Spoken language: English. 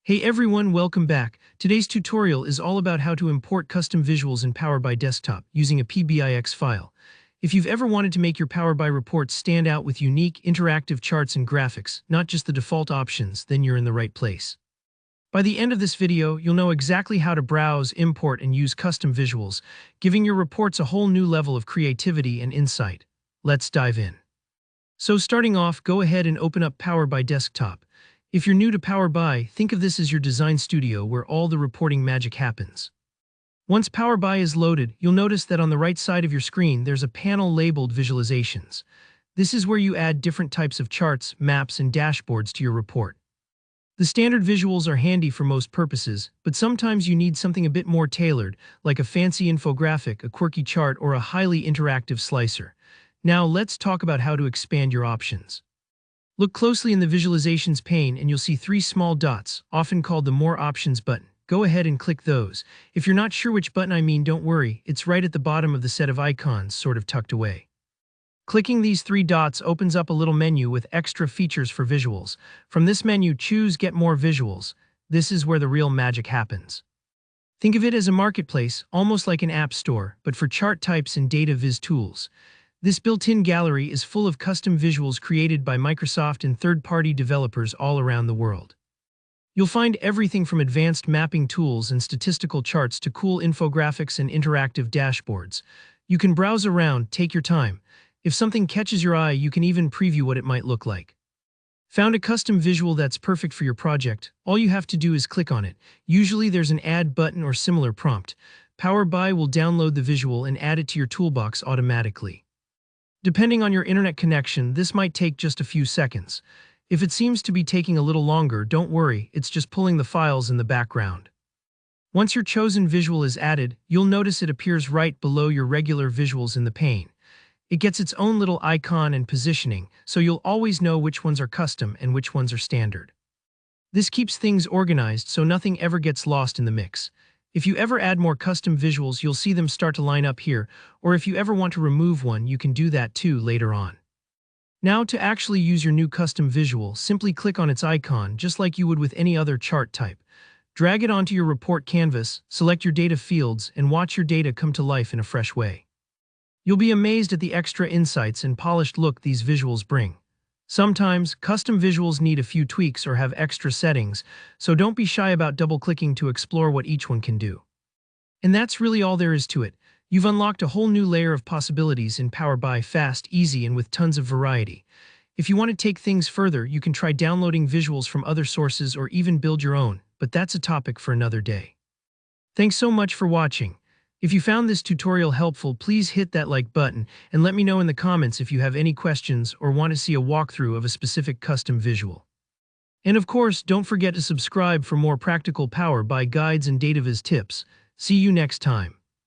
Hey everyone, welcome back. Today's tutorial is all about how to import custom visuals in Power BI Desktop using a PBIX file. If you've ever wanted to make your Power BI reports stand out with unique, interactive charts and graphics, not just the default options, then you're in the right place. By the end of this video, you'll know exactly how to browse, import, and use custom visuals, giving your reports a whole new level of creativity and insight. Let's dive in. So starting off, go ahead and open up Power BI Desktop. If you're new to Power BI, think of this as your design studio where all the reporting magic happens. Once Power BI is loaded, you'll notice that on the right side of your screen there's a panel labeled Visualizations. This is where you add different types of charts, maps, and dashboards to your report. The standard visuals are handy for most purposes, but sometimes you need something a bit more tailored, like a fancy infographic, a quirky chart, or a highly interactive slicer. Now let's talk about how to expand your options. Look closely in the Visualizations pane and you'll see three small dots, often called the More Options button. Go ahead and click those. If you're not sure which button I mean, don't worry, it's right at the bottom of the set of icons, sort of tucked away. Clicking these three dots opens up a little menu with extra features for visuals. From this menu, choose Get More Visuals. This is where the real magic happens. Think of it as a marketplace, almost like an app store, but for chart types and data viz tools. This built-in gallery is full of custom visuals created by Microsoft and third-party developers all around the world. You'll find everything from advanced mapping tools and statistical charts to cool infographics and interactive dashboards. You can browse around, take your time. If something catches your eye, you can even preview what it might look like. Found a custom visual that's perfect for your project? All you have to do is click on it. Usually there's an Add button or similar prompt. Power BI will download the visual and add it to your toolbox automatically. Depending on your internet connection, this might take just a few seconds. If it seems to be taking a little longer, don't worry, it's just pulling the files in the background. Once your chosen visual is added, you'll notice it appears right below your regular visuals in the pane. It gets its own little icon and positioning, so you'll always know which ones are custom and which ones are standard. This keeps things organized so nothing ever gets lost in the mix. If you ever add more custom visuals, you'll see them start to line up here, or if you ever want to remove one, you can do that too later on. Now, to actually use your new custom visual, simply click on its icon, just like you would with any other chart type. Drag it onto your report canvas, select your data fields, and watch your data come to life in a fresh way. You'll be amazed at the extra insights and polished look these visuals bring. Sometimes, custom visuals need a few tweaks or have extra settings, so don't be shy about double-clicking to explore what each one can do. And that's really all there is to it. You've unlocked a whole new layer of possibilities in Power BI, fast, easy, and with tons of variety. If you want to take things further, you can try downloading visuals from other sources or even build your own, but that's a topic for another day. Thanks so much for watching. If you found this tutorial helpful, please hit that like button and let me know in the comments if you have any questions or want to see a walkthrough of a specific custom visual. And of course, don't forget to subscribe for more practical Power BI guides and data viz tips. See you next time.